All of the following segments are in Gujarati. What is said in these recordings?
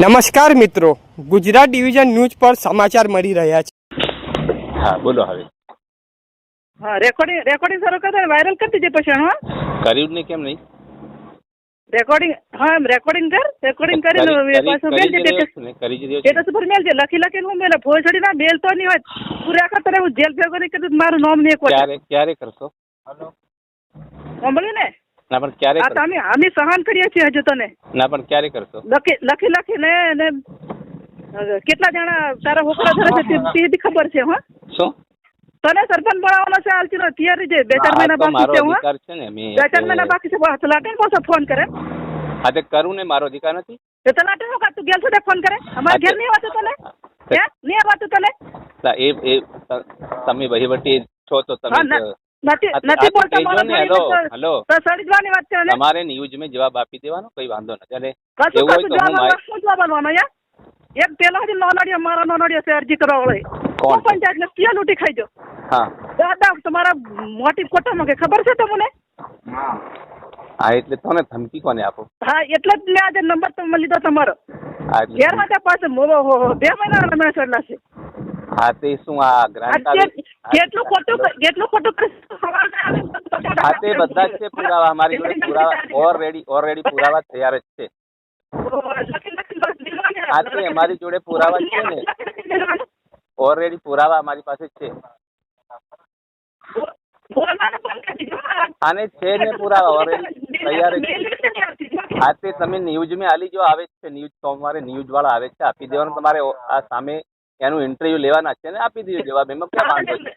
નમસ્કાર મિત્રો, ગુજરાત ડિવિઝન ન્યૂઝ પર સમાચાર મળી રહ્યા છે. હા બોલો હવે. હા, રેકોર્ડિંગ શરૂ કરતા વાયરલ કરી દીધી પછી. હા, કર્યું જ નહીં, કેમ નહીં? રેકોર્ડિંગ, હા રેકોર્ડિંગ કરીને પાછું મેલ દે સ્ટેટસ ઉપર મેલ દે. લખીને હું મેલે ભોસડી ના મેલ તો નહીં હોય પૂરા ખાતર હું જેલ ભેગો નહીં કરી મારું નામ નહીં કોઈ. ક્યારે કરશો? સાંભળ્યું ને? ના પણ ક્યારે કરશો? અમે સહન કરીએ છીએ હજુ તને. ના પણ ક્યારે કરશો? લખીને કેટલા જણા તારા હોકરા ધરે છે તે બી ખબર છે. હા, શું તને સરપંચ બનાવવાનો છે? હાલતી નો તૈયારી છે. 2-4 મહિના બાકી છે. હા, છે ને, 2-4 મહિના બાકી છે. તલાટી પાછો ફોન કરે. હા તે કરું ને, મારો અધિકાર નથી. તલાટી નું તું ગેલ સુધી ફોન કરે. અમારે ઘેર નહીં આવતું તને? નહીં આવતું તને? એ તમે વહીવટી છો તો તમે નથી બોલતો. હેલો, સળજવાની વાત છે. તમારે ન્યૂઝ મેં જવાબ આપી દેવાનો, કોઈ વાંધો નથી. અને કશું જવાબ આપવાનો. એક પેલા હજી નોનડિયો મારા નોનડિયો છે અરજી કરવા વાળો. કોણ પંચાયત ને ક્યાં લૂંટી ખાઈ જો? હા દાદા તમારા મોટી કોટામાં કે ખબર છે તમને? હા એટલે તને ધમકી કોને આપો? હા એટલે જ મેં આજે નંબર તો લીધો તમારો. ઘેર માટે પાછું 2 મહિના મેં ચડલા છે. હા તે શું આ ગ્રાન્ટ કેટલું ખોટું હા તે બધા જ છે પુરાવા અમારી જોડે. પુરાવા ઓલરેડી પુરાવા તૈયાર જ છે. હા તે અમારી જોડે પુરાવા છે ને, ઓલરેડી પુરાવા અમારી પાસે છે. આને છે ને પુરાવા ઓલરેડી તૈયાર જ છે. હા તે તમે ન્યૂઝ મેં આલી જો આવે છે. ન્યૂઝ સોમવારે ન્યૂઝ વાળા આવે છે, આપી દેવાનું. તમારે આ સામે એનું ઇન્ટરવ્યુ લેવાના છે ને, આપી દેજો જવાબ. એમાં ક્યાં વાંધો છે?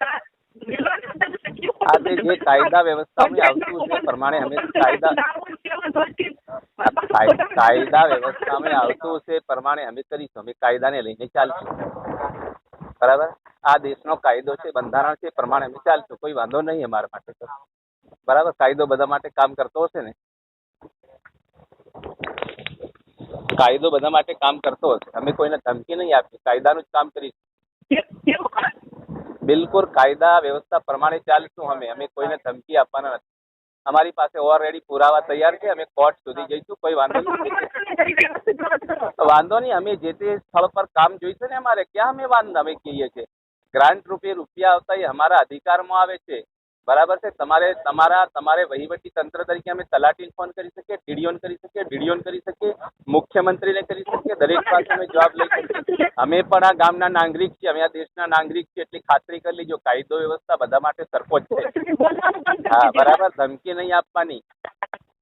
આ તે જે કાયદા વ્યવસ્થામાં આવતું છે પ્રમાણે અમે કાયદા વ્યવસ્થામાં આવતું છે પ્રમાણે અમે કરીશું. અમે કાયદાને લઈને ચાલશું. બરાબર, આ દેશનો કાયદો છે, બંધારણ છે, પ્રમાણે અમે ચાલશું. કોઈ વાંધો નહીં અમારા માટે તો. બરાબર, કાયદો બધા માટે કામ કરતો હશે ને? કાયદો બધા માટે કામ કરતો હશે. અમે કોઈને ધમકી નહીં આપી, કાયદાનું જ કામ કરીશું. બિલકુલ કાયદા વ્યવસ્થા પ્રમાણે ચાલશું. અમે કોઈને ધમકી આપવાના નથી. અમારી પાસે ઓલરેડી પુરાવા તૈયાર છે. અમે કોર્ટ સુધી જઈશું. કોઈ વાંધો નહીં. વાંધો નહીં. અમે જે તે સ્થળ પર કામ જોઈશે ને, અમારે ક્યાં અમે અમે કહીએ છીએ ગ્રાન્ટ રૂપે રૂપિયા આવતા એ અમારા અધિકારમાં આવે છે. બરાબર છે. તમારે વહીવટી તંત્ર તરીકે અમે તલાટીને ફોન કરી શકીએ, ટીડીઓને કરી શકીએ, ડીડીઓને કરી શકીએ, મુખ્યમંત્રીને કરી શકીએ. દરેક પાસે અમે જવાબ લઈ શકીએ. અમે પણ આ ગામના નાગરિક છીએ, અમે આ દેશના નાગરિક છીએ. એટલી ખાતરી કરી લેજો, કાયદો વ્યવસ્થા બધા માટે સરખો જ છે. હા બરાબર, ધમકી નહીં આપવાની.